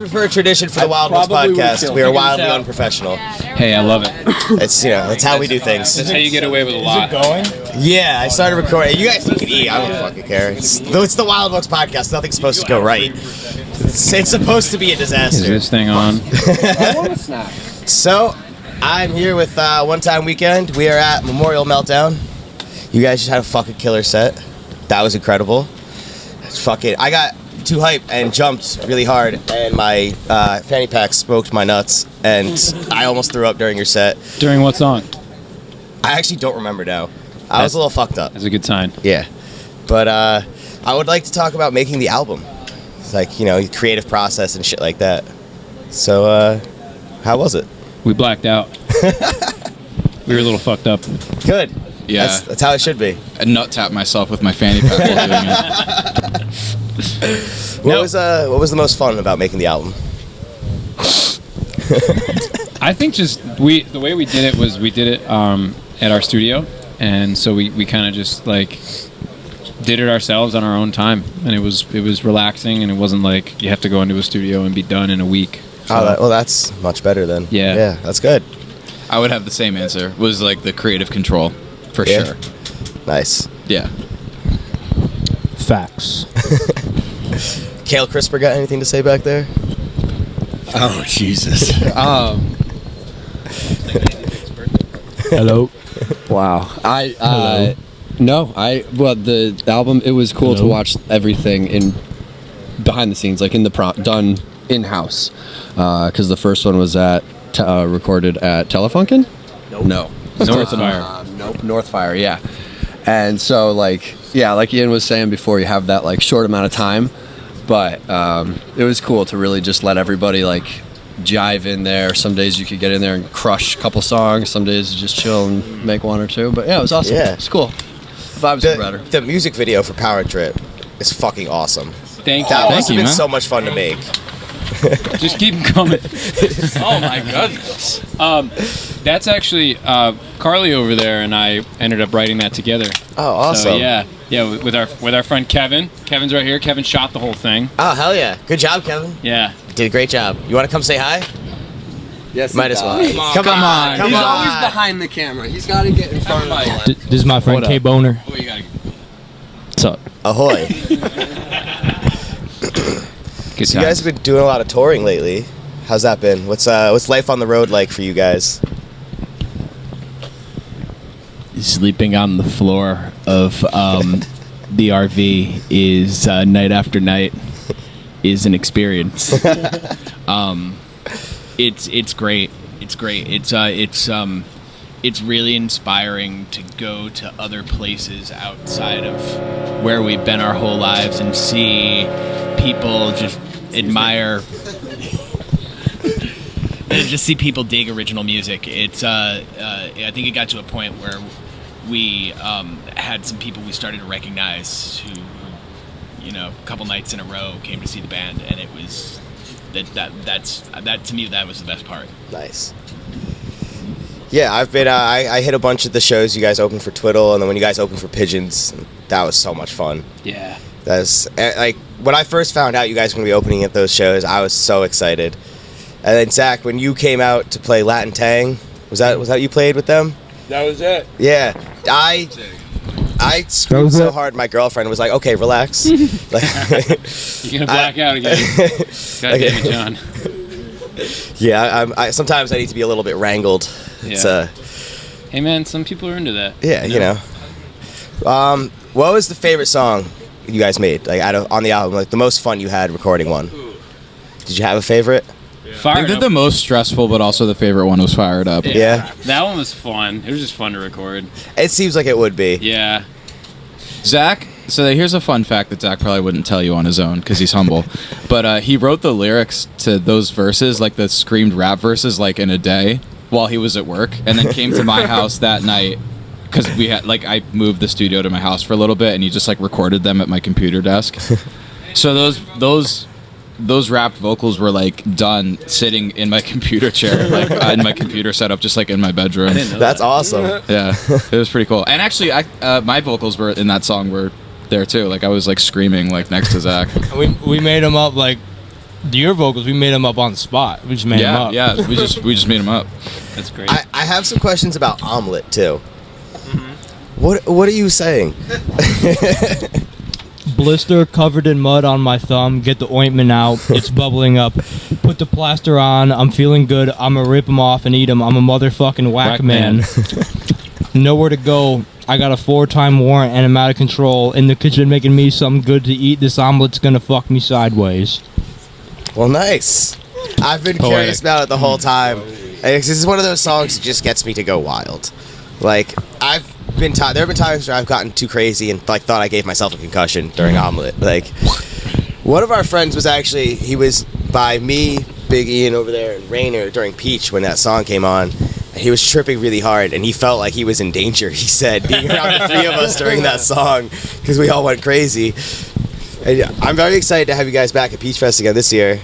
For a tradition for the Wild Wooks podcast, we are wildly unprofessional. Hey, I love it. It's that's how we do things. That's how you get away with a lot. Is it going? Yeah, I started recording. You guys can eat. I don't fucking care. It's the Wild Wooks podcast. Nothing's supposed to go right. It's supposed to be a disaster. Is this thing on? I want a snack. So, I'm here with One Time Weekend. We are at Memorial Meltdown. You guys just had a fucking killer set. That was incredible. I got too hype and jumped really hard, and my fanny pack smoked my nuts, and I almost threw up during your set. During what song? I actually don't remember now. I was a little fucked up. That's a good sign. Yeah. But I would like to talk about making the album. It's like, creative process and shit like that. So, how was it? We blacked out. We were a little fucked up. Good. Yeah. That's how it should be. I nut tapped myself with my fanny pack while doing it. What was the most fun about making the album? I think the way we did it was we did it at our studio, and so we kind of just like did it ourselves on our own time, and it was relaxing, and it wasn't like you have to go into a studio and be done in a week. So, Well, that's much better then. Yeah, that's good. I would have the same answer. Was like the creative control, for sure. Nice. Yeah. Facts. Kale Crisper got anything to say back there? Oh, Jesus. Hello. Wow. Hello. The album, it was cool to Hello. watch everything in behind the scenes, like in the done in-house. Because the first one was recorded at Telefunken? No. Northfire. Nope, Northfire, yeah. And so, like Ian was saying before, you have that, like, short amount of time. But it was cool to really just let everybody, like, jive in there. Some days you could get in there and crush a couple songs. Some days you just chill and make one or two. But, yeah, it was awesome. Yeah. It's cool. The vibes were better. The music video for Power Trip is fucking awesome. Thank you. That must have been man. so much fun to make. Just keep them coming. Oh my goodness. That's actually Carly over there and I ended up writing that together. Oh, awesome. So, yeah, with our friend Kevin. Kevin's right here. Kevin shot the whole thing. Oh, hell yeah. Good job, Kevin. Yeah. You did a great job. You want to come say hi? Yes, Might as well. Come on. Come He's on. always behind the camera. He's got to get in front of the This is my friend K Boner. Oh, you gotta. What's up? Ahoy. Good So you guys have been doing a lot of touring lately. How's that been? What's life on the road like for you guys? Sleeping on the floor of the RV is night after night is an experience. It's great. It's great. It's really inspiring to go to other places outside of where we've been our whole lives and see people just admire. And just see people dig original music. It's I think it got to a point where we had some people we started to recognize who a couple nights in a row came to see the band, and it was that to me that was the best part. Nice. Yeah, I've been. I hit a bunch of the shows you guys opened for Twiddle, and then when you guys opened for Pigeons, that was so much fun. Yeah. That's like when I first found out you guys were gonna be opening at those shows, I was so excited. And then Zach, when you came out to play Latin Tang, was that you played with them? That was it. Yeah, I screamed so hard. My girlfriend was like, "Okay, relax." Like, You're gonna black out again. God damn it, John. Yeah, I sometimes I need to be a little bit wrangled. It's Hey man, some people are into that. Yeah, you know. What was the favorite song you guys made? Like on the album, like the most fun you had recording one. Did you have a favorite? I think that the most stressful, but also the favorite one was Fired Up. Yeah. That one was fun. It was just fun to record. It seems like it would be. Yeah. Zach, so here's a fun fact that Zach probably wouldn't tell you on his own because he's humble. But he wrote the lyrics to those verses, like the screamed rap verses, like in a day while he was at work, and then came to my house that night because we had I moved the studio to my house for a little bit, and he just recorded them at my computer desk. So those rapped vocals were done sitting in my computer chair, in my computer setup, just in my bedroom. That's awesome. Yeah, it was pretty cool. And actually, my vocals were in that song were there too. I was screaming next to Zach. We made them up Your vocals, we made them up on the spot. We just made them up. Yeah, we just made them up. That's great. I have some questions about omelet too. What are you saying? Blister covered in mud on my thumb. Get the ointment out. It's bubbling up. Put the plaster on. I'm feeling good. I'm gonna rip them off and eat them. I'm a motherfucking whack man. Nowhere to go. I got a 4-time warrant and I'm out of control. In the kitchen making me something good to eat. This omelet's gonna fuck me sideways. Well, nice. I've been curious about it the whole time. This is one of those songs that just gets me to go wild. Like, there have been times where I've gotten too crazy and like thought I gave myself a concussion during Omelet. Like, one of our friends was actually, he was by me, Big Ian over there, and Rainer during Peach when that song came on. He was tripping really hard, and he felt like he was in danger, he said, being around the three of us during that song, because we all went crazy. And I'm very excited to have you guys back at Peach Fest again this year.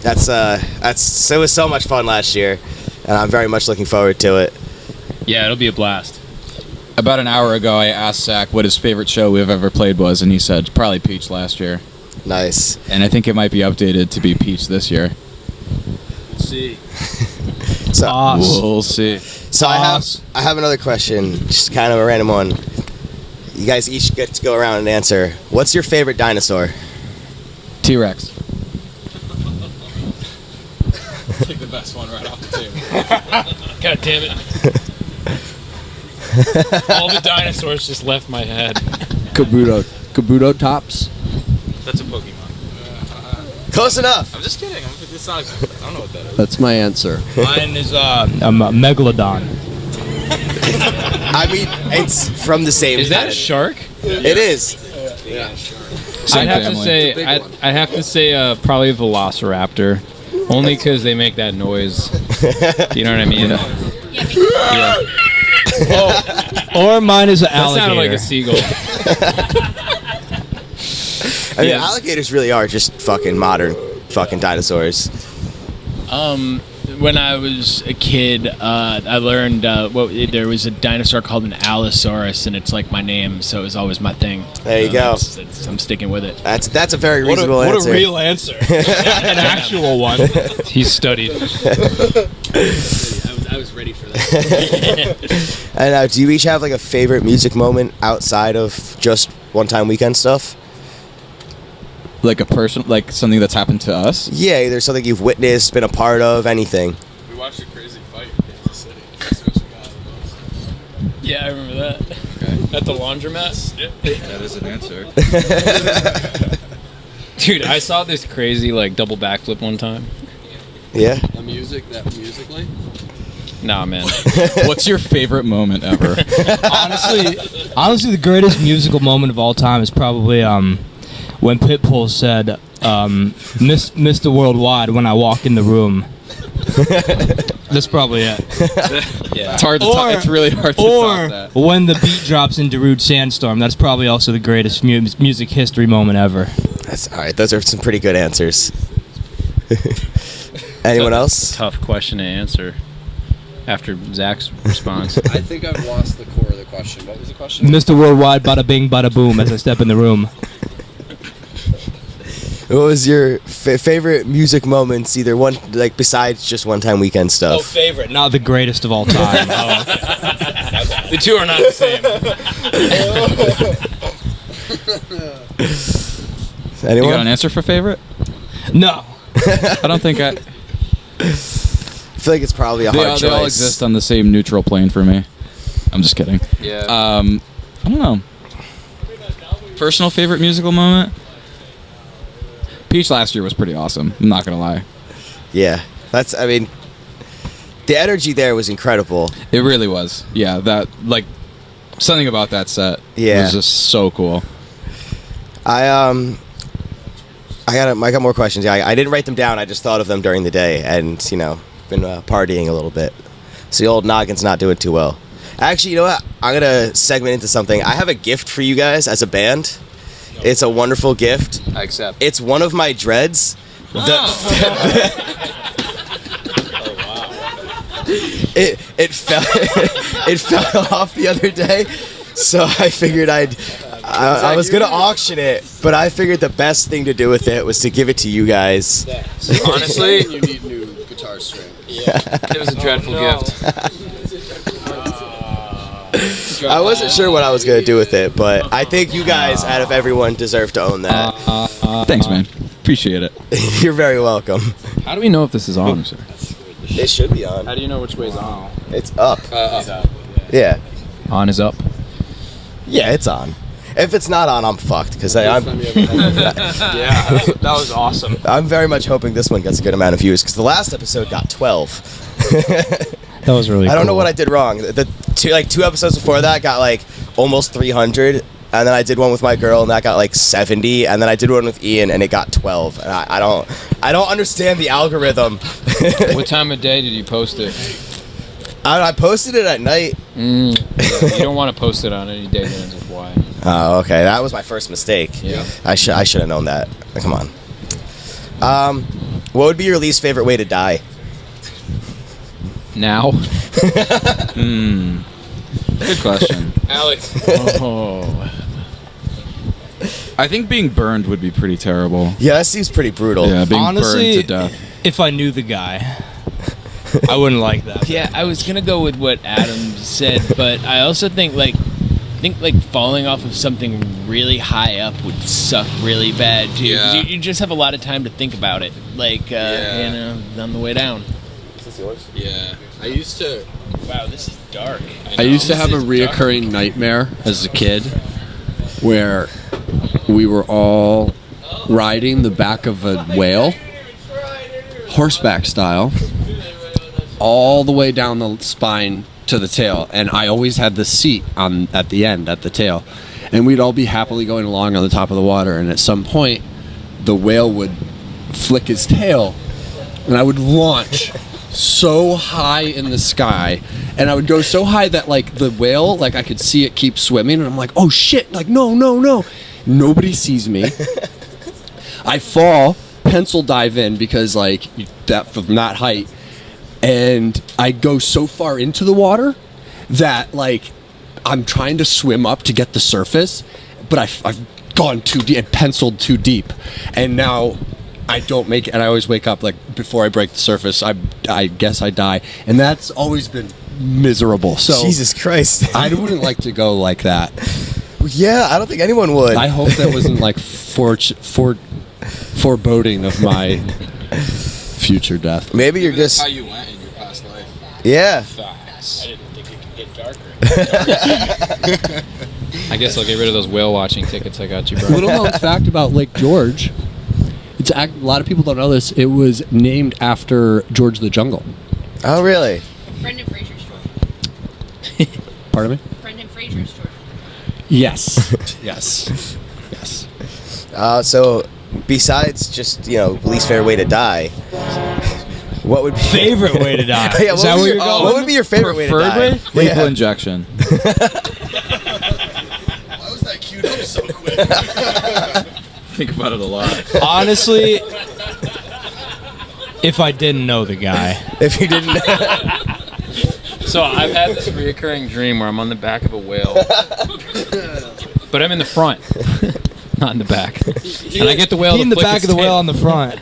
It was so much fun last year, and I'm very much looking forward to it. Yeah, it'll be a blast. About an hour ago, I asked Zach what his favorite show we've ever played was, and he said probably Peach last year. Nice. And I think it might be updated to be Peach this year. Let's see. So, We'll see. So I have another question, just kind of a random one. You guys each get to go around and answer. What's your favorite dinosaur? T-Rex. Take the best one right off the table. God damn it. All the dinosaurs just left my head. Kabuto tops. That's a Pokemon. Close enough. I'm just kidding. It's not, I don't know what that is. That's my answer. Mine is a Megalodon. I mean, it's from the same. Is that a planet. shark? It is. Same I'd family. have to say probably a Velociraptor, only because they make that noise. You know what I mean? Yeah. Or mine is an That sounded alligator. like a seagull. I mean, alligators really are just fucking modern fucking dinosaurs. When I was a kid, I learned there was a dinosaur called an Allosaurus, and it's like my name, so it was always my thing. There you go. I'm sticking with it. That's a very reasonable what answer. a real answer. An actual one. He's studied. I was ready for that. And do you each have like a favorite music moment outside of just one-time weekend stuff? Like a person, like something that's happened to us. Yeah, either something you've witnessed, been a part of, anything. We watched a crazy fight in Kansas City. That's what we got. Yeah, I remember that. Okay. At the laundromat? That is an answer. Dude, I saw this crazy like double backflip one time. Yeah. That musically? Nah, man. What's your favorite moment ever? Honestly, the greatest musical moment of all time is probably when Pitbull said, Mr. Worldwide when I walked in the room. That's probably it. Yeah. It's hard to top. It's really hard to top that. Or when the beat drops in Darude Sandstorm. That's probably also the greatest music history moment ever. That's all right. Those are some pretty good answers. Anyone else? Tough question to answer after Zach's response. I think I've lost the core of the question. What was the question? Mr. Worldwide, bada bing, bada boom, as I step in the room. What was your favorite music moments? Either one, like besides just one-time weekend stuff. Favorite, not the greatest of all time. The two are not the same. You Anyone? got an answer for favorite? No. I don't think I. I feel like it's probably a hard choice. They all exist on the same neutral plane for me. I'm just kidding. Yeah. I don't know. Personal favorite musical moment? Peach last year was pretty awesome. I'm not gonna lie. Yeah, I mean, the energy there was incredible. It really was. Yeah, that like something about that set was just so cool. I got more questions. Yeah, I didn't write them down. I just thought of them during the day, and been partying a little bit. So the old noggin's not doing too well. Actually, you know what? I'm gonna segment into something. I have a gift for you guys as a band. It's a wonderful gift. I accept. It's one of my dreads. It fell it fell off the other day, so I figured I'd I was gonna auction it, but I figured the best thing to do with it was to give it to you guys. Honestly, You need new guitar string. it was a dreadful gift. I wasn't sure what I was gonna do with it, but I think you guys, out of everyone, deserve to own that. Thanks, man. Appreciate it. You're very welcome. How do we know if this is on, sir? It should be on. How do you know which way's on? It's up. Yeah. On is up. Yeah, it's on. If it's not on, I'm fucked because I'm That was awesome. I'm very much hoping this one gets a good amount of views because the last episode got 12. That was really. I don't know what I did wrong. The two episodes before that got like almost 300, and then I did one with my girl and that got like 70, and then I did one with Ian and it got 12. And I don't understand the algorithm. What time of day did you post it? I posted it at night. You don't want to post it on any day that ends with Y. Oh, okay. That was my first mistake. Yeah. I should have known that. Come on. What would be your least favorite way to die? Now? Good question. Alex. Oh. I think being burned would be pretty terrible. Yeah, that seems pretty brutal. Yeah, being Honestly, burned to death. if I knew the guy, I wouldn't like that. Yeah, I was gonna go with what Adam said, but I also think like falling off of something really high up would suck really bad too. 'Cause Yeah. you just have a lot of time to think about it, like on the way down. Is this yours? Yeah. I used to. Wow, this is dark. I used to have a reoccurring nightmare as a kid where we were all riding the back of a whale, horseback style, all the way down the spine to the tail, and I always had the seat at the end, at the tail, and we'd all be happily going along on the top of the water, and at some point the whale would flick his tail and I would launch so high in the sky, and I would go so high that like the whale, like I could see it keep swimming, and I'm like, oh shit, like no, nobody sees me. I fall, pencil dive in because like that from that height, and I go so far into the water that like I'm trying to swim up to get the surface, but I've gone too deep, penciled too deep, and now I don't make it, and I always wake up like before I break the surface. I guess I die, and that's always been miserable. So Jesus Christ. I wouldn't like to go like that. Yeah, I don't think anyone would. I hope that wasn't like foreboding of my future death. Maybe you're Maybe that's just. how you went in your past life. Yeah. Facts. I didn't think it could get darker. I guess I'll get rid of those whale watching tickets I got you, bro. Little known fact about Lake George. A lot of people don't know this. It was named after George the Jungle. Oh, really? Brendan Fraser's George. Pardon me? Brendan Fraser's George. Yes. yes. So, besides just, least favorite way to die, what would be Favorite way to die. Yeah, Is that where you're What going? would be your favorite way to die? Lethal Yeah. injection. Why was that queued up so quick? Think about it a lot. Honestly, if I didn't know the guy. If you didn't. So I've had this reoccurring dream where I'm on the back of a whale, but I'm in the front, not in the back. And I get the whale. He to in the flick back its of the tail. whale on the front.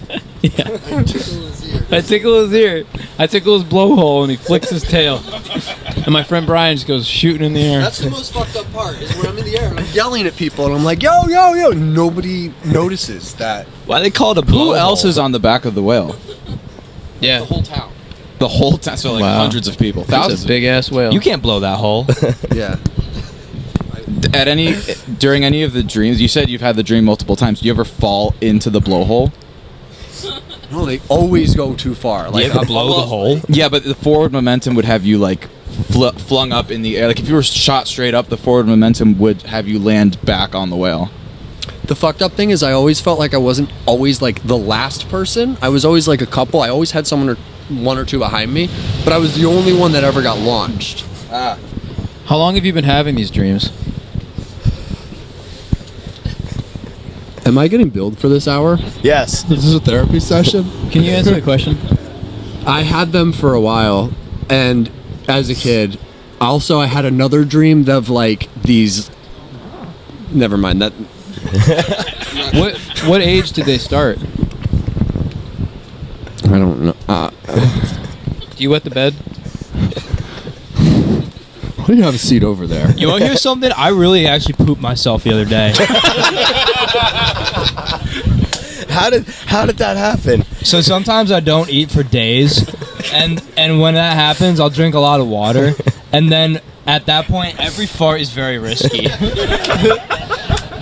I tickle his ear. I tickle his blowhole, and he flicks his tail. And my friend Brian just goes shooting in the air. That's the most fucked up part, is when I'm in the air and I'm yelling at people and I'm like, yo. Nobody notices that. Why they call it a Who else is on the back of the whale? Yeah, The whole town. The whole time. So like Wow. hundreds of people, that's thousands. a big ass whale. You can't blow that hole. Yeah. During any of the dreams, you said you've had the dream multiple times. Do you ever fall into the blowhole? No, they always go too far. Like, You ever blow the hole? Yeah, but the forward momentum would have you like flung up in the air. Like if you were shot straight up, the forward momentum would have you land back on the whale. The fucked up thing is I always felt like I wasn't always like the last person. I was always like a couple. I always had someone or one or two behind me, but I was the only one that ever got launched. How long have you been having these dreams? Am I getting billed for this hour? Yes. Is this a therapy session? Can you answer the question? I had them for a while, and as a kid, also I had another dream of like these Never mind that. What age did they start? I don't know. Do you wet the bed? Why do you have a seat over there? You want to hear something? I really actually pooped myself the other day. How did that happen? So sometimes I don't eat for days, and when that happens, I'll drink a lot of water, and then at that point, every fart is very risky.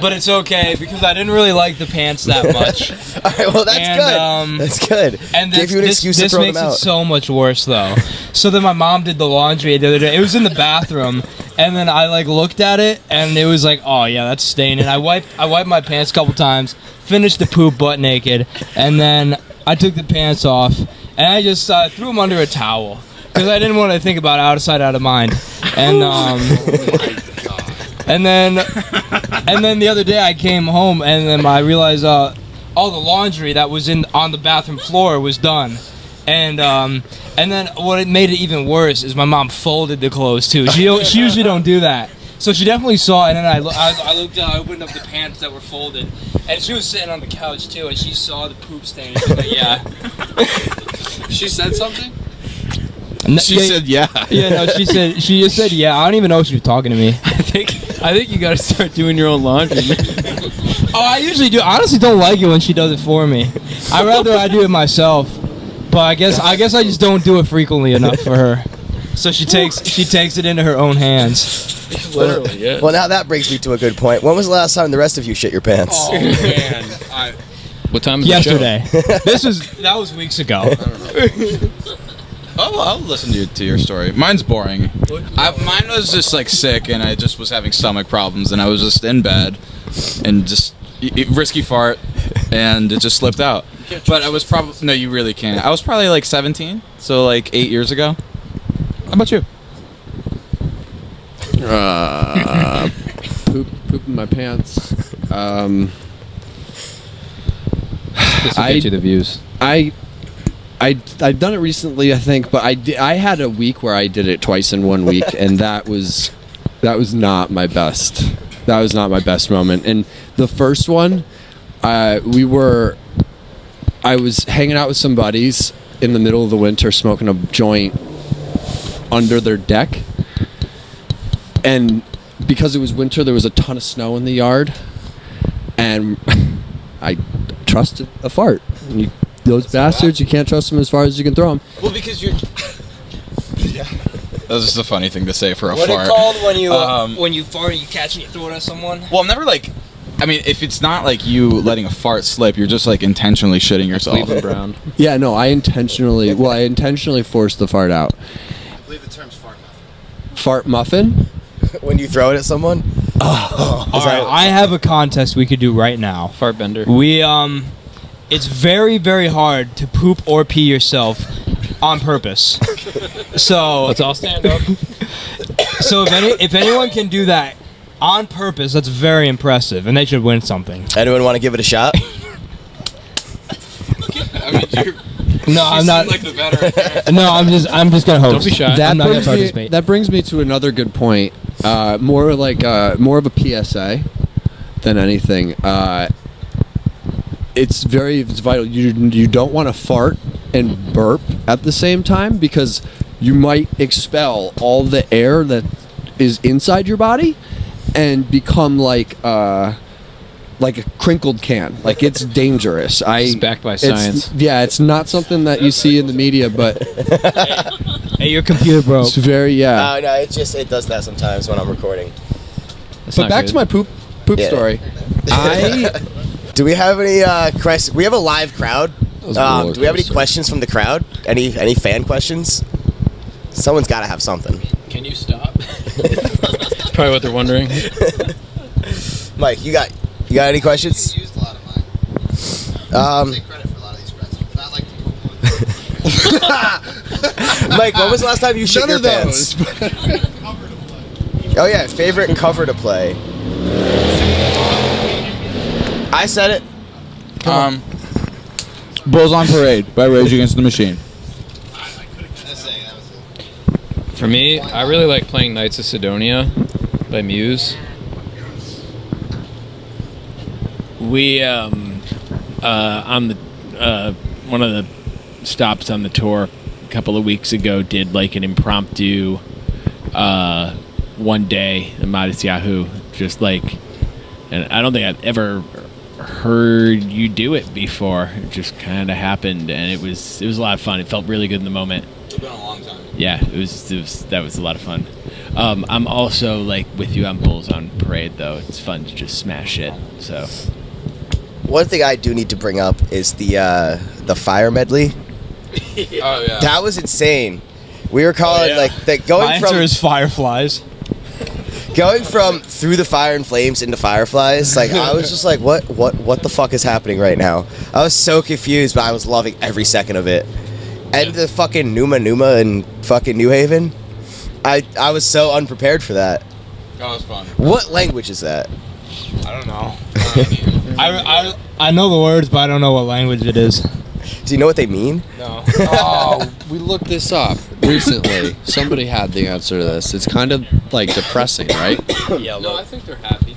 But it's okay because I didn't really like the pants that much. All right, well that's good. That's good. And Gave you an excuse to this throw makes them it out. so much worse though. So then my mom did the laundry the other day. It was in the bathroom, and then I like looked at it, and it was like, oh yeah, that's staining. I wiped my pants a couple times, finished the poop butt naked, and then I took the pants off, and I just threw them under a towel because I didn't want to think about outside out of mind. And and then the other day I came home, and then I realized all the laundry that was on the bathroom floor was done. And then what it made it even worse is my mom folded the clothes too. She usually don't do that. So she definitely saw it, and then I looked down, I opened up the pants that were folded, and she was sitting on the couch too, and she saw the poop stain. She was like, yeah. She said something? She said, yeah. Yeah, no, she just said, yeah. I don't even know if she was talking to me. I think you gotta start doing your own laundry. Oh, I usually do. I honestly don't like it when she does it for me. I'd rather I do it myself. But I guess I just don't do it frequently enough for her. So she takes it into her own hands. Literally, yeah. Well, now that brings me to a good point. When was the last time the rest of you shit your pants? Oh man, What time is Yesterday. That was weeks ago. I'll listen to your story. Mine's boring. Mine was just like sick, and I just was having stomach problems, and I was just in bed, and just risky fart, and it just slipped out. But I was probably no, you really can't. I was probably like 17, so like 8 years ago. How about you? Poop in my pants. This will get you the views. I've done it recently, I think, but I had a week where I did it twice in 1 week, and that was not my best. That was not my best moment. And the first one, I was hanging out with some buddies in the middle of the winter, smoking a joint under their deck, and because it was winter, there was a ton of snow in the yard, and I trusted a fart. Those bastards, you can't trust them as far as you can throw them. Well, because you're. That's just a funny thing to say for a What fart. it called when you fart and you catch and you throw it at someone? Well, I'm never like. I mean, if it's not like you letting a fart slip, you're just like intentionally shitting yourself. Cleveland Brown. Yeah, no, I intentionally forced the fart out. I believe the term's fart muffin. Fart muffin? When you throw it at someone? All right, I have a contest we could do right now. Fart bender. It's very, very hard to poop or pee yourself on purpose. So Let's all stand up. So if anyone can do that on purpose, that's very impressive, and they should win something. Anyone want to give it a shot? I mean, No, I'm not. like the veteran. No, I'm just gonna host. Don't be shy. I'm not gonna participate. That brings me to another good point. More of a PSA than anything. It's vital. You don't want to fart and burp at the same time because you might expel all the air that is inside your body and become like a crinkled can. Like, it's dangerous. It's backed by science. It's not something that you see in the media, but Hey, your computer broke. it's very No, it does that sometimes when I'm recording. That's But not back good. to my poop Yeah. story. Do we have any questions? We have a live crowd. was a roller Do we have any coaster. questions from the crowd? Any fan questions? Someone's got to have something. Can you stop? That's probably what they're wondering. Mike, you got any questions? Used a lot of mine. Take credit for a lot of these questions. Not like Mike, when was the last time you shit your pants? Oh yeah, favorite cover to play. I said it. Bulls on Parade by Rage Against the Machine. For me, I really like playing Knights of Sidonia by Muse. We on the one of the stops on the tour a couple of weeks ago did like an impromptu one day in Modest Yahoo, just like, and I don't think I've ever heard you do it before. It just kind of happened, and it was a lot of fun. It felt really good in the moment. It's been a long time. Yeah, that was a lot of fun. I'm also like with you on Bulls on Parade though. It's fun to just smash it. So One thing I do need to bring up is the fire medley. Oh yeah. That was insane. We were calling like going My from answer is fireflies. going from through the fire and flames into fireflies. Like I was just like, what the fuck is happening right now? I was so confused, but I was loving every second of it. And the fucking Numa in fucking New Haven. I was so unprepared for that. That was fun. What language is that? I don't know. I know the words, but I don't know what language it is. Do you know what they mean? No. Oh, we looked this up recently. Somebody had the answer to this. It's kind of like depressing, right? No, I think they're happy.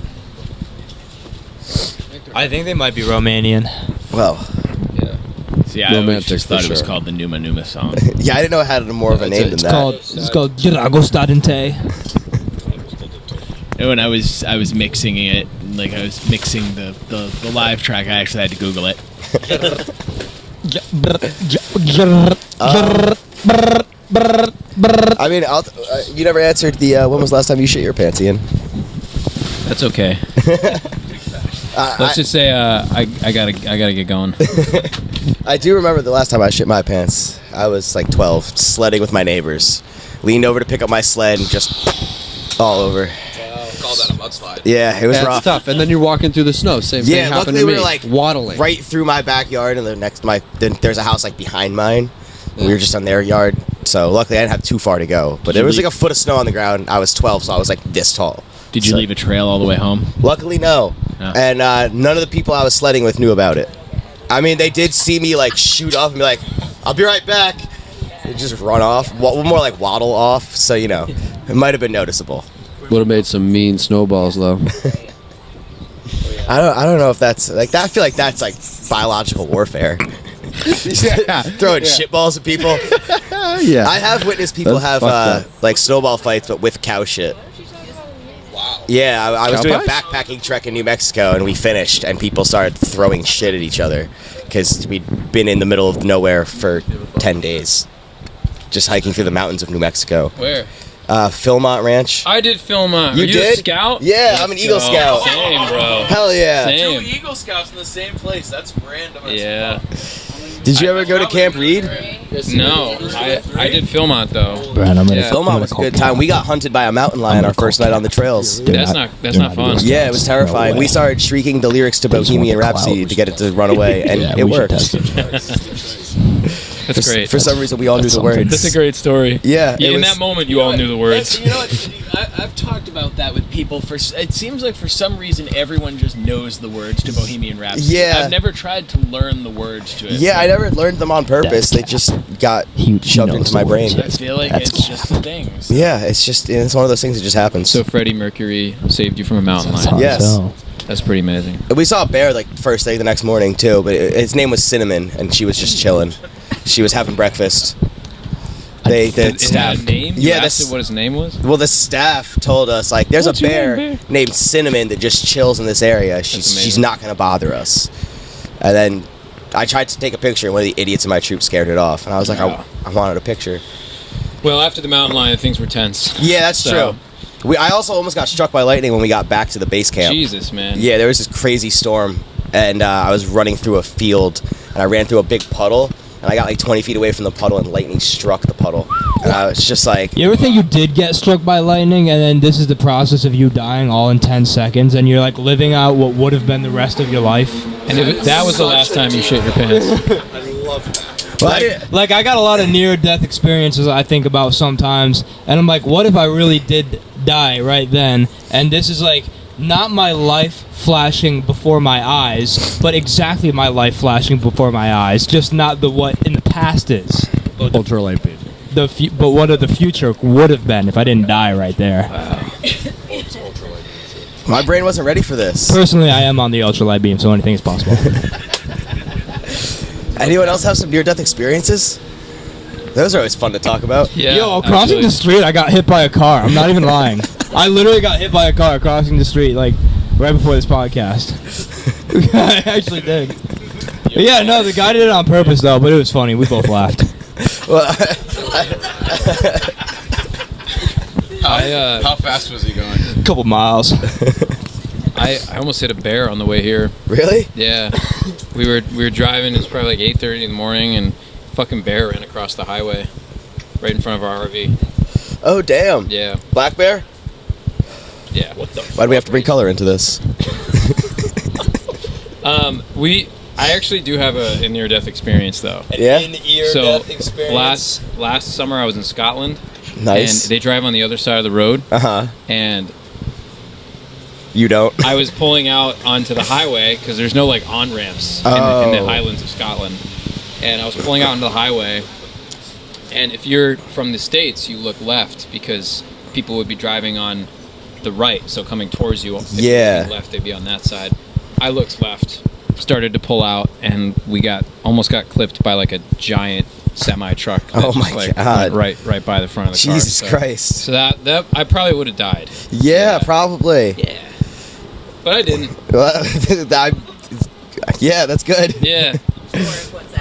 I think they might be Romanian. Well, see, I always Romantic just thought for it was sure. called the Numa song. yeah, I didn't know it had more of a name than It's that. called Drago Stadente. And when I was mixing it, like I was mixing the live track, I actually had to Google it. I mean, you never answered the when was the last time you shit your pants, Ian? That's okay. Let's just say I gotta get going. I do remember the last time I shit my pants. I was like 12, sledding with my neighbors. Leaned over to pick up my sled and just all over. Call that a mudslide. Yeah, it was That's rough. tough. And then you're walking through the snow. Same thing Yeah, happened luckily to we me. were like waddling. right through my backyard, and then there's a house like behind mine. We were just on their yard, so luckily I didn't have too far to go. But there was like a foot of snow on the ground. I was 12, so I was like this tall. Did you So- leave a trail all the way home? Luckily, no. Yeah. And none of the people I was sledding with knew about it. I mean, they did see me like shoot off and be like, "I'll be right back," and just run off. More like waddle off. So you know, it might have been noticeable. Would have made some mean snowballs though. I don't know if that's like that. I feel like that's like biological warfare. Throwing shitballs at people. Yeah. I have witnessed people That's have fucked up. like snowball fights, but with cow shit. Wow. Yeah, I was Cow doing a pies? backpacking trek in New Mexico, and we finished, and people started throwing shit at each other because we'd been in the middle of nowhere for 10 days, just hiking through the mountains of New Mexico. Where? Philmont Ranch. I did film. You Are you did? a scout? Yeah, I'm an Eagle Scout. Same, bro. Hell yeah! Same. Eagle Scouts in the same place. That's random. Yeah. Did you ever go to Camp Reed? No, I did Philmont though. Brad, I'm gonna. Yeah. Philmont was a good time. We got hunted by a mountain lion our first night on the trails. That's not fun. Yeah, it was terrifying. We started shrieking the lyrics to Bohemian Rhapsody to get it to run away, and it worked. That's great. For some reason, we all knew the words. That's a great story. Yeah, it In was- that moment, you all knew the words. You know what? I've talked about that with people. It seems like for some reason everyone just knows the words to Bohemian Rhapsody. Yeah. I've never tried to learn the words to it. Yeah, I never learned them on purpose. They just got shoved into my brain. I feel like it's just the things. Yeah, it's one of those things that just happens. So Freddie Mercury saved you from a mountain lion. Yes. That's pretty amazing. We saw a bear like first thing the next morning too, but his name was Cinnamon, and she was just chilling. She was having breakfast. The Is that staff, a name? You yeah, asked it what his name was? well, the staff told us like there's What's a your bear, name, bear? named Cinnamon that just chills in this area. She's amazing. not gonna bother us. And then I tried to take a picture, and one of the idiots in my troop scared it off, and I was like, Yeah. I wanted a picture. Well, after the mountain lion, things were tense. Yeah, that's So- true. I also almost got struck by lightning when we got back to the base camp. Jesus, man. Yeah, there was this crazy storm, and I was running through a field, and I ran through a big puddle, and I got like 20 feet away from the puddle, and lightning struck the puddle. And I was just like, You ever think you did get struck by lightning, and then this is the process of you dying all in 10 seconds, and you're like living out what would have been the rest of your life? And that was the last time you shit your pants. I love that. well, I didn't- Like, I got a lot of near-death experiences I think about sometimes, and I'm like, what if I really did die right then? And this is like, not my life flashing before my eyes, but exactly my life flashing before my eyes, just not the what in the past is. Ultralight beam. But what the future would have been if I didn't die right there. My brain wasn't ready for this. Personally, I am on the ultralight beam, so anything is possible. Anyone else have some near-death experiences? Those are always fun to talk about. Yeah, Yo, crossing the street, I got hit by a car. I'm not even lying. I literally got hit by a car crossing the street, like, right before this podcast. I actually did. But yeah, no, the guy did it on purpose, though, but it was funny. We both laughed. Well, How fast was he going? A couple miles. I almost hit a bear on the way here. really? Yeah, we were driving. It was probably like 8:30 in the morning, and fucking bear ran across the highway, right in front of our RV. Oh, damn. Yeah, Black bear? yeah. What the? Why do we have to bring color into this? I actually do have a near-death experience though. Yeah? So last summer I was in Scotland, Nice. and they drive on the other side of the road, Uh-huh. and You don't? I was pulling out onto the highway because there's no like on ramps in the Highlands of Scotland, and I was pulling out onto the highway. And if you're from the States, you look left because people would be driving on the right, so coming towards you. If you Yeah. were left, they'd be on that side. I looked left, started to pull out, and we almost got clipped by like a giant semi truck. Oh my God. Right by the front of the car. Jesus So- Christ. So that I probably would have died. Yeah, probably. Yeah. But I didn't. Well, yeah, that's good. Yeah.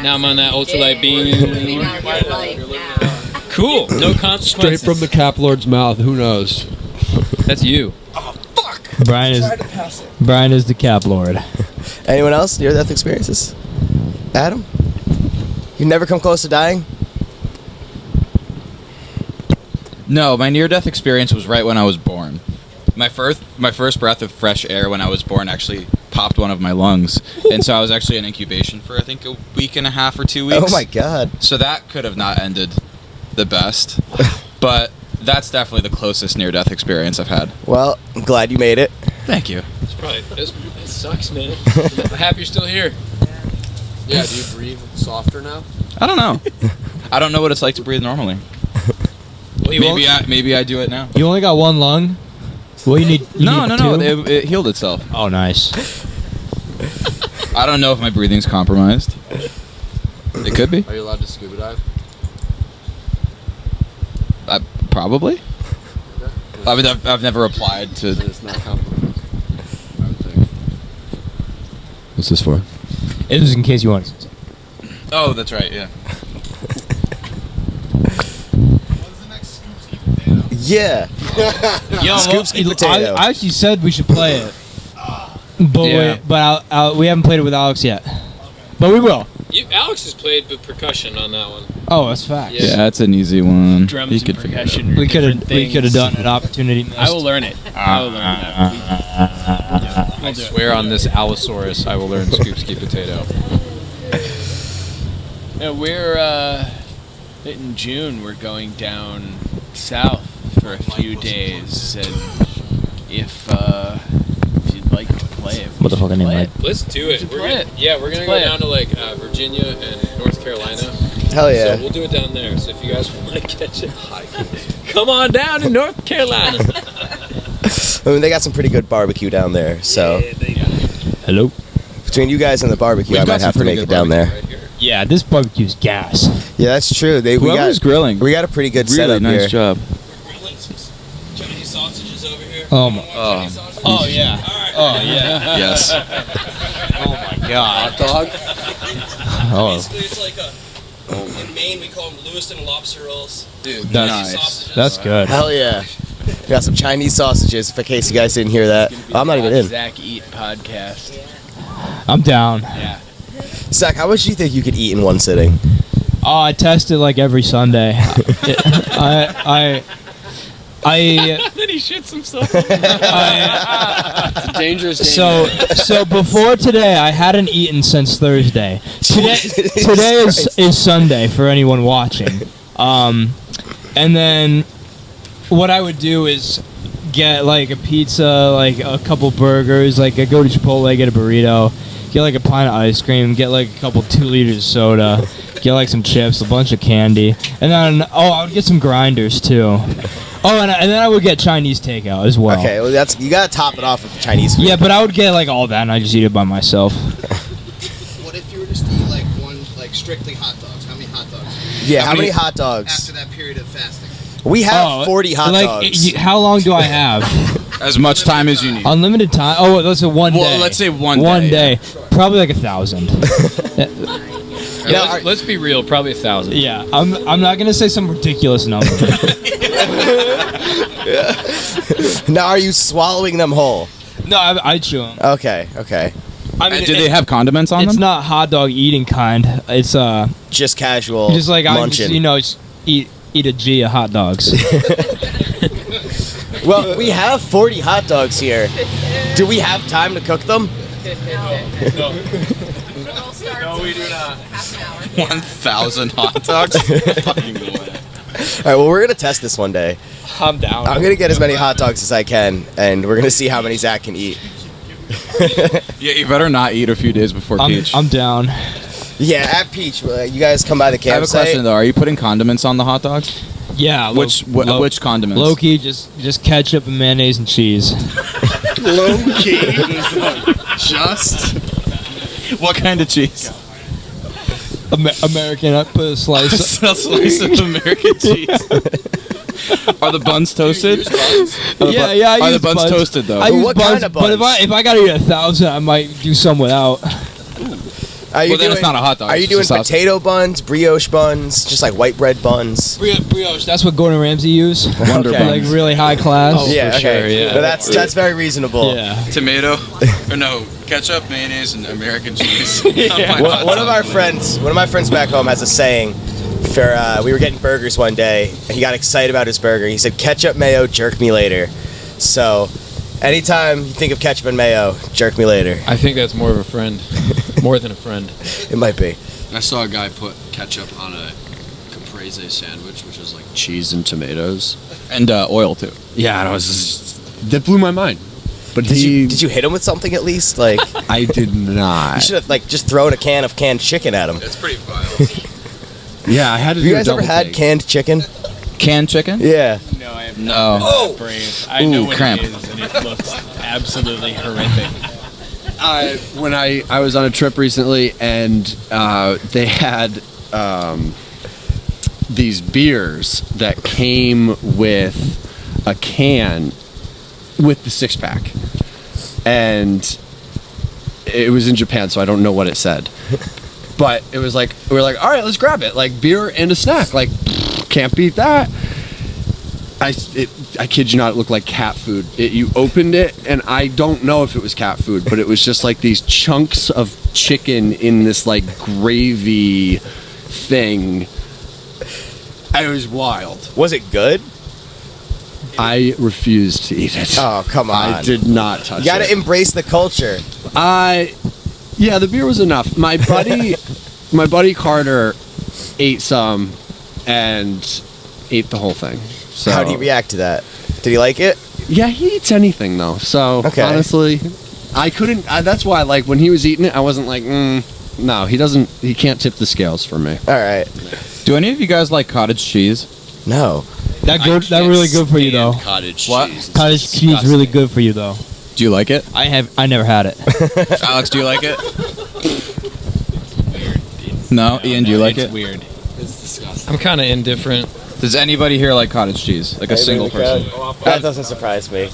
Now I'm on that ultralight beam. Cool. No consequences. Straight from the Cap Lord's mouth. Who knows? That's you. Brian is the Cap Lord. Anyone else near-death experiences? Adam? You never come close to dying? No, my near-death experience was right when I was born. My first breath of fresh air when I was born actually popped one of my lungs, and so I was actually in incubation for I think a week and a half or 2 weeks. Oh my God. So that could have not ended the best, but that's definitely the closest near-death experience I've had. Well, I'm glad you made it. Thank you. It sucks, man. I'm happy you're still here. Yeah, do you breathe softer now? I don't know. I don't know what it's like to breathe normally. Well, you won't- Maybe I do it now. You only got one lung? Well, you need No. two? It healed itself. Oh, nice. I don't know if my breathing's compromised. It could be. Are you allowed to scuba dive? Probably. I mean, I've never applied to. Then it's not compromised. I would think. What's this for? It was in case you wanted to. Oh, that's right. Yeah. Yeah. Yo, Scoop, scoop, potato. I actually said we should play it, but Yeah. we haven't played it with Alex yet. But we will. Alex has played with percussion on that one. Oh, that's facts. Yeah. Yeah, that's an easy one. Drums You and could figure it out. percussion. We could different have things. done an opportunity missed. I will learn it. I will learn that. I swear on this Allosaurus, I will learn scoop ski potato. Yeah, we're in June. We're going down south for a few days, and if you'd like to play it, What the fuck I name play like? it. Let's do it. should We're play gonna, it. Yeah, we're gonna Play go it. down to like Virginia and North Carolina. Hell yeah. So we'll do it down there. So if you guys want to catch it, come on down to North Carolina. I mean, they got some pretty good barbecue down there, so Hello. between you guys and the barbecue, We've I got might some have to pretty make it good down there. barbecue right here. Yeah, this barbecue's gas. Yeah, that's true. We Whoever's got grilling. We got a pretty good Really setup nice here. job. Chinese sausages over here. Oh my. Oh yeah. Oh yeah. Yes. Oh my god. Hot dog? Oh. Basically, it's like in Maine we call them Lewiston lobster rolls. Dude, That's- nice. That's good. Hell yeah. We got some Chinese sausages, in case you guys didn't hear that. I'm not even in. Zach Eat podcast. I'm down. Yeah. Zach, how much do you think you could eat in one sitting? Oh, I test it like every Sunday. I Then he shits himself. It's a dangerous game. so before today, I hadn't eaten since Thursday. Today is Sunday for anyone watching. And then what I would do is get like a pizza, like a couple burgers, like I go to Chipotle, get a burrito, get like a pint of ice cream, get like a couple 2 liters of soda, get like some chips, a bunch of candy, and then I would get some grinders too. Oh, and then I would get Chinese takeout as well. Okay, well that's you gotta top it off with the Chinese food. Yeah, but I would get like all that, and I just eat it by myself. What if you were just to eat like one, like strictly hot dogs? How many hot dogs? Yeah, how many hot dogs? After that period of fasting. We have 40 hot dogs. How long do I have? As much time as you need. Unlimited time. Oh, let's say one day. Well, let's say one One day, day. Probably like 1,000. Let's be real. Probably 1,000. Yeah, I'm not gonna say some ridiculous number. Now, are you swallowing them whole? No, I chew them. Okay. I mean, Do they have condiments on it's them? not hot dog eating kind. It's Just casual. just like munching. just eat a G of hot dogs. Well, we have 40 hot dogs here. Do we have time to cook them? No, we do not. Half an hour. 1,000 hot dogs. Fucking go ahead. All right. Well, we're gonna test this one day. I'm down. I'm gonna get as many hot dogs as I can, and we're gonna see how many Zach can eat. Yeah, you better not eat a few days before Peach. I'm down. Yeah, at Peach, you guys come by the I have a campsite. question though. Are you putting condiments on the hot dogs? Yeah. Which condiments? Low-key, just ketchup and mayonnaise and cheese. Low key. Just. What kind of cheese? American. I put a slice. A slice of American cheese. Are the buns toasted? Yeah. Are the buns toasted though? I use What buns, kind of buns? But if I gotta eat 1,000, I might do some without. Well, then it's not a hot dog. Are you it's doing just sausage. potato buns, brioche buns, just like white bread buns? Brioche. That's what Gordon Ramsay used. Wonder Okay. Like really high class. Oh, Yeah, for okay. sure, yeah. No, that's very reasonable. Yeah. Tomato, or no, ketchup, mayonnaise, and American cheese. One of my friends back home has a saying. We were getting burgers one day, and he got excited about his burger. He said, "Ketchup, mayo, jerk me later." So, anytime you think of ketchup and mayo, jerk me later. I think that's more of a friend. More than a friend. It might be. I saw a guy put ketchup on a caprese sandwich, which is like cheese and tomatoes. And oil too. Yeah, and I was that blew my mind. But Did you hit him with something at least? Like I did not. you should have just thrown a can of canned chicken at him. It's pretty vile. Yeah, I had to Have you do a guys ever double had take. canned chicken? Canned chicken? Yeah. No, I have No. not. Brave. I know Ooh, what cramp. it is, and it looks absolutely horrific. When I was on a trip recently, and they had these beers that came with a can with the 6-pack, and it was in Japan, so I don't know what it said. But it was like we were like, all right, let's grab it, like beer and a snack, like can't beat that. I kid you not, it looked like cat food. You opened it, and I don't know if it was cat food, but it was just like these chunks of chicken in this like gravy thing. It was wild. Was it good? I refused to eat it. Oh, come on. I did not touch You gotta it. embrace the culture. Yeah, the beer was enough. My buddy Carter ate some and ate the whole thing. So How did he react to that? Did he like it? Yeah, he eats anything though. So Okay. honestly, I couldn't. That's why, like, when he was eating it, I wasn't like, no, he doesn't. He can't tip the scales for me. All right. Do any of you guys like cottage cheese? No. That really good for you though. Cottage What? cheese. Cottage cheese really good for you though. Do you like it? I never had it. Alex, do you like it? No? Ian, do you like it's it? weird. I'm kind of indifferent. Does anybody here like cottage cheese? Like a single person? That doesn't surprise me.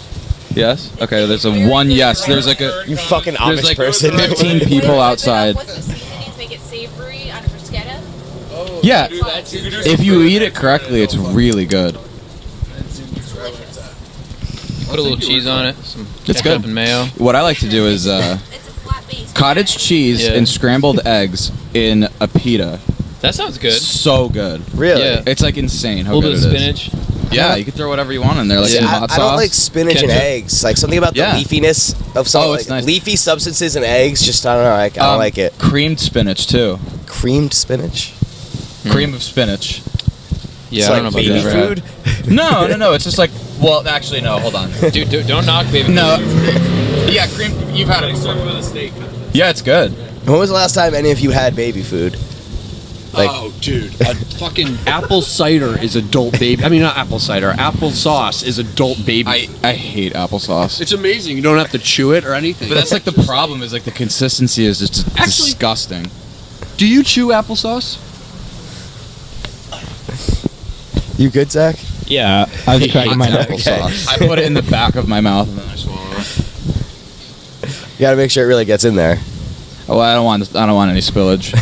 Yes? Okay, there's a one yes. There's like a You fucking there's Amish like person. 15 people outside. What's the seasonings make it savory on a bruschetta? Yeah. If you eat it correctly, it's really good. Put a little cheese on it. Some It's ketchup good. and mayo. What I like to do is It's a flat base. cottage cheese Yeah. and scrambled eggs in a pita. That sounds good. So good. Really? Yeah. It's like insane A how little good bit it of is. spinach. Yeah, you can throw whatever you want in there, like Yeah. some I hot sauce. don't like spinach and Ketchup. eggs. Like something about the Yeah. leafiness of some Oh, it's like, nice. leafy substances in eggs. Just I don't know. I don't like it. Creamed spinach too. Creamed spinach. Cream of spinach. Yeah, It's I like don't know baby about that. food. No. It's just like, well, actually, no. Hold on. Dude, don't knock baby. No. Yeah, cream. You've had it before. Yeah, it's good. When was the last time any of you had baby food? Like, oh, dude, a fucking apple cider is adult baby. I mean, not apple cider. Applesauce is adult baby. I hate applesauce. It's amazing. You don't have to chew it or anything. But that's like the problem is like the consistency is just disgusting. Do you chew applesauce? you good, Zach? Yeah, I was cracking my neck. Applesauce. I put it in the back of my mouth and then I swallow it. You gotta make sure it really gets in there. Oh, I don't want any spillage.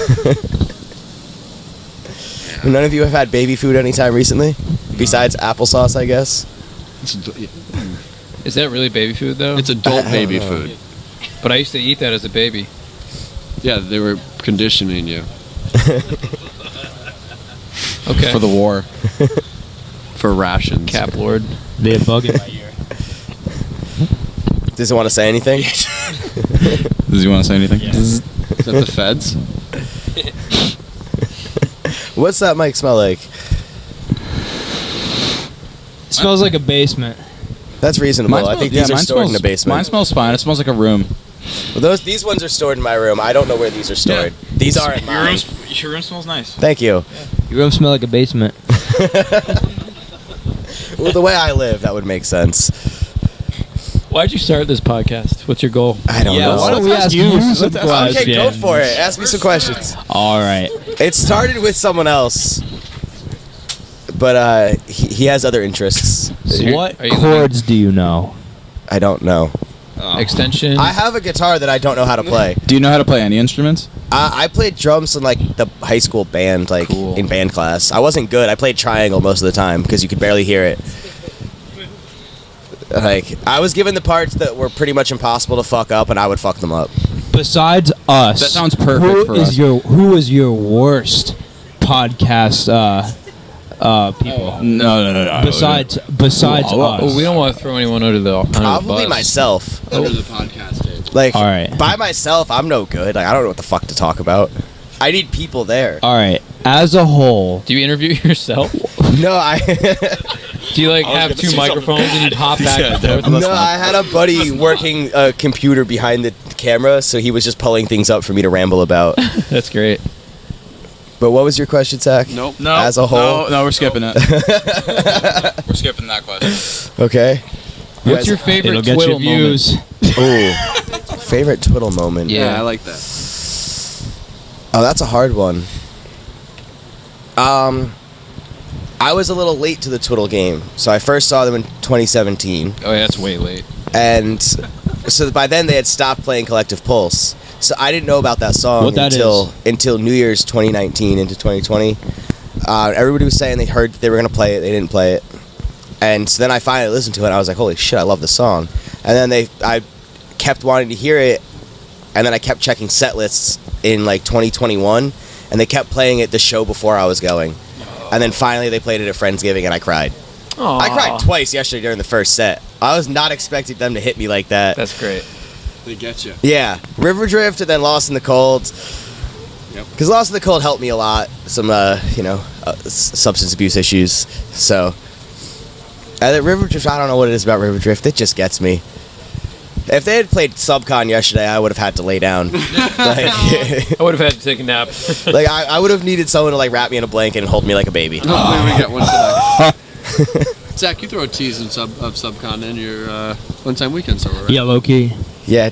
None of you have had baby food anytime recently? Besides applesauce, I guess? Is that really baby food though? It's adult baby food. But I used to eat that as a baby. Yeah, they were conditioning you. Okay. For the war. For rations. Cap Lord. They had bug in my ear. Does it want to say anything? Does he want to say anything? Yes. Is that the feds? What's that mic smell like? It smells like a basement. That's reasonable. I think these are stored in the basement. Mine smells fine. It smells like a room. Well, these ones are stored in my room. I don't know where these are stored. These aren't mine. Your room smells nice. Thank you. Your room smell like a basement. Well, the way I live, that would make sense. Why'd you start this podcast? What's your goal? I don't know. Why don't we ask you some questions? Okay, go for it. Ask me some questions. All right. It started with someone else, but he has other interests. So What are you chords do you know? I don't know. Extension. I have a guitar that I don't know how to play. Do you know how to play any instruments? I played drums in like the high school band, like Cool. in band class. I wasn't good. I played triangle most of the time because you could barely hear it. Like I was given the parts that were pretty much impossible to fuck up, and I would fuck them up. Besides us, That sounds perfect for us. Who is your worst podcast people? No. Besides us. Oh, we don't want to throw anyone under the Probably bus. myself. Under the podcast table. Like All right. by myself, I'm no good. Like I don't know what the fuck to talk about. I need people there. All right. As a whole, Do you interview yourself? No, I Do you like have two microphones and you hop back and forth? no, I had a buddy working a computer behind the camera, so he was just pulling things up for me to ramble about. That's great. But what was your question, Zach? Nope. No. As a whole? No, we're skipping it. We're skipping that question. Okay. What's your favorite it'll get twiddle you views. Ooh, favorite twiddle moment? Yeah. Yeah, I like that. Oh, that's a hard one. I was a little late to the twiddle game, so I first saw them in 2017, Oh, yeah, that's way late. and so by then they had stopped playing Collective Pulse. So I didn't know about that song What that until New Year's 2019 into 2020. Everybody was saying they heard they were gonna play it, they didn't play it, and so then I finally listened to it. And I was like, holy shit, I love the song. And then I kept wanting to hear it, and then I kept checking set lists in like 2021, and they kept playing it the show before I was going. And then finally they played it at Friendsgiving, and I cried. Aww. I cried twice yesterday during the first set. I was not expecting them to hit me like that. That's great. They get you. Yeah, River Drift and then Lost in the Cold. Yep. Because Lost in the Cold helped me a lot. Some, substance abuse issues. So, River Drift, I don't know what it is about River Drift. It just gets me. If they had played Subcon yesterday, I would have had to lay down. I would have had to take a nap. I would have needed someone to like wrap me in a blanket and hold me like a baby. Hopefully we get one today. Zach, you throw a tease of Subcon in your one-time weekend somewhere, right? Yeah, low key. Yeah,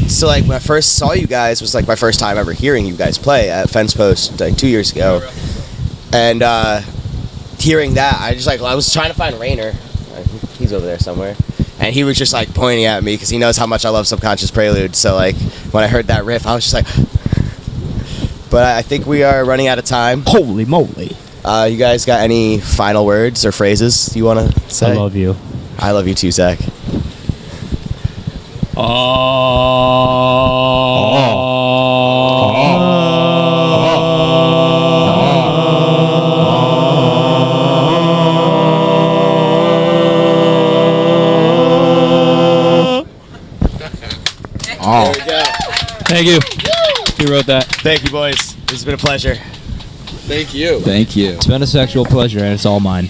so like when I first saw you guys was like my first time ever hearing you guys play at Fence Post like 2 years ago, and hearing that I was trying to find Rainer. He's over there somewhere, and he was just like pointing at me because he knows how much I love Subconscious Prelude. So like when I heard that riff, I was just like, but I think we are running out of time. Holy moly! You guys got any final words or phrases you want to say? I love you. I love you too, Zach. Oh. There we go. Thank you. You wrote that. Thank you, boys. This has been a pleasure. Thank you. Thank you. It's been a sexual pleasure, and it's all mine.